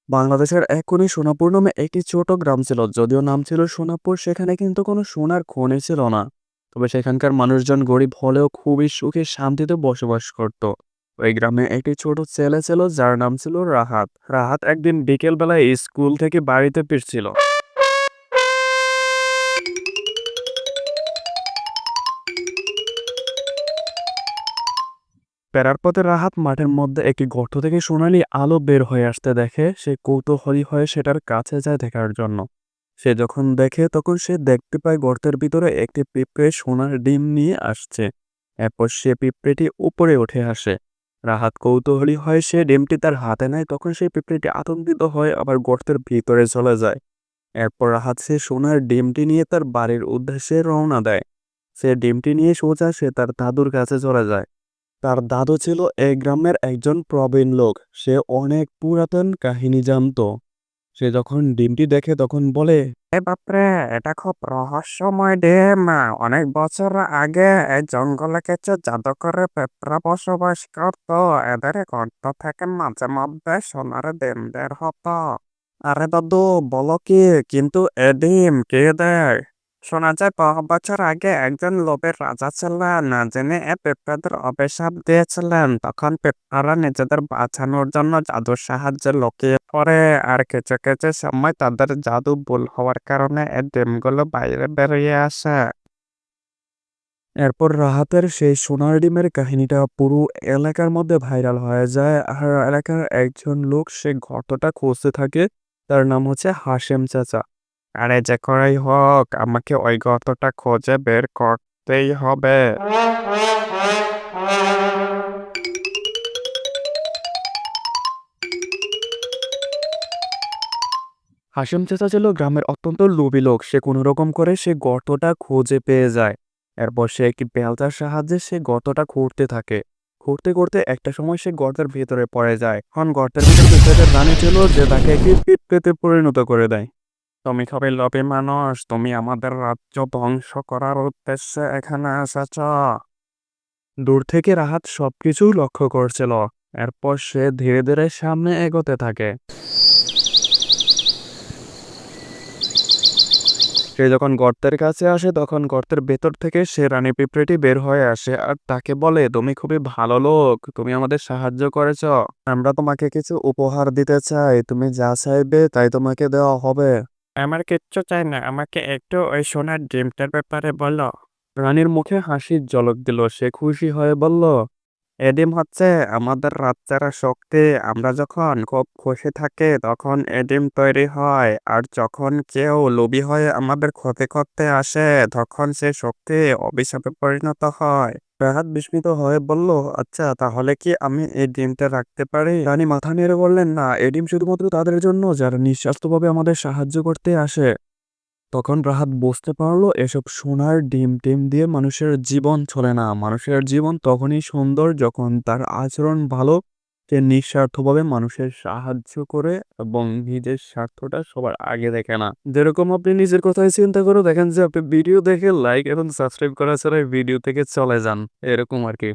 বাংলাদেশের এক কোণে সোনাপুর নামে একটি ছোট গ্রাম ছিল। যদিও নাম ছিল সোনাপুর, সেখানে কিন্তু কোনো সোনার খনি ছিল না। তবে সেখানকার মানুষজন গরিব হলেও খুবই সুখে শান্তিতে বসবাস করত। ওই গ্রামে একটি ছোট ছেলে ছিল যার নাম ছিল রাহাত। রাহাত একদিন বিকেল বেলায় স্কুল থেকে বাড়িতে ফিরছিল। ফেরার পথে রাহাত মাঠের মধ্যে একটি গর্ত থেকে সোনালি আলো বের হয়ে আসতে দেখে। সে কৌতূহলী হয়ে সেটার কাছে যায় দেখার জন্য। সে যখন দেখে তখন সে দেখতে পায় গর্তের ভিতরে একটি পিঁপড়ে সোনার ডিম নিয়ে আসছে। এরপর সে পিঁপড়েটি উপরে উঠে আসে। রাহাত কৌতূহলী হয়, সে ডিমটি তার হাতে নেয়। তখন সেই পিঁপড়েটি আতঙ্কিত হয়, আবার গর্তের ভিতরে চলে যায়। এরপর রাহাত সে সোনার ডিমটি নিয়ে তার বাড়ির উদ্দেশ্যে রওনা দেয়। সে ডিমটি নিয়ে সোজা সে তার দাদুর কাছে চলে যায়। তার দাদু ছিল এই গ্রামের একজন প্রবীণ লোক। সে অনেক পুরাতন কাহিনী জানতো। সে যখন ডিমটি দেখে তখন বলে, এ বাপরে, এটা খুব রহস্যময় ডিম। অনেক বছর আগে এই জঙ্গলে কিছু জাদুকরে পেঁপড়া বসবাস করতো। এদের গর্ত থেকে মাঝে মধ্যে সোনার ডিম বের হতো। আরে দাদু, বলো কি? কিন্তু এ ডিম কে দেয়? শোনা যায় বহু বছর আগে একজন লোভের রাজা ছিলেন, যিনি এ পিঁপড়াদের অভিশাপ দিয়েছিলেন। তখন পিঁপড়ারা নিজেদের বাঁচানোর জন্য জাদুর সাহায্যে লুকিয়ে পড়ে। আর কিছু কিছু সময় তাদের জাদু ভুল হওয়ার কারণে এই ডিমগুলো বাইরে বেরিয়ে আসে। এরপর রাহাতের সেই সোনার ডিমের কাহিনীটা পুরো এলাকার মধ্যে ভাইরাল হয়ে যায়। আর এলাকার একজন লোক সে গর্তটা খুঁজতে থাকে। তার নাম হচ্ছে হাশেম চাচা। আরে যে করেই হোক, আমাকে ওই গর্তটা খুঁজে বের করতেই হবে। হাশেম চাচা ছিল গ্রামের অত্যন্ত লোভী লোক। সে কোনো রকম করে সে গর্তটা খুঁজে পেয়ে যায়। এরপর সে একটি বেলচার সাহায্যে সে গর্তটা খুঁড়তে থাকে। খুঁড়তে করতে একটা সময় সে গর্তের ভেতরে পড়ে যায়। এখন গর্তের ভিতরে পিঁপড়েদের রানী ছিল, যে তাকে একটি পিঁপড়েতে পরিণত করে দেয়। তুমি খুবই লোভী মানুষ, তুমি আমাদের রাজ্য ধ্বংস করার উদ্দেশ্যে এখানে এসেছ। দূর থেকে রাহাত সবকিছু লক্ষ্য করছিল। এরপর সে ধীরে ধীরে সামনে এগোতে থাকে। সে যখন গর্তের কাছে আসে তখন গর্তের ভেতর থেকে সে রানী পিঁপড়েটি বের হয়ে আসে আর তাকে বলে, তুমি খুবই ভালো লোক, তুমি আমাদের সাহায্য করেছ। আমরা তোমাকে কিছু উপহার দিতে চাই, তুমি যা চাইবে তাই তোমাকে দেওয়া হবে। আমার কিচ্ছু চাই না, আমাকে একটু ওই সোনার ডিমটার ব্যাপারে বলো। রানীর মুখে হাসির ঝলক দিল। সে খুশি হয়ে বলল, এডিম হচ্ছে আমাদের রাজ্যের শক্তি। আমরা যখন খুব খুশি থাকি তখন এডিম তৈরি হয়। আর যখন কেউ লোভী হয়ে আমাদের ক্ষতি করতে আসে তখন সে শক্তি অভিশাপে পরিণত হয়। রাহাত বিস্মিত হয়ে বলল, আচ্ছা, তাহলে কি আমি এই ডিমটা রাখতে পারি? রানী মাথা নেড়ে বললেন, না, এই ডিম শুধুমাত্র তাদের জন্য যারা নিঃস্বার্থভাবে আমাদের সাহায্য করতে আসে। তখন রাহাত বুঝতে পারলো এসব সোনার ডিম টিম দিয়ে মানুষের জীবন চলে না। মানুষের জীবন তখনই সুন্দর যখন তার আচরণ ভালো। সে নিঃস্বার্থভাবে মানুষের সাহায্য করে এবং নিজের স্বার্থটা সবার আগে দেখে না। যেরকম আপনি নিজের কথাই চিন্তা করে দেখেন যে আপনি ভিডিও দেখে লাইক এবং সাবস্ক্রাইব করা ছাড়া ভিডিও থেকে চলে যান, এরকম আর কি।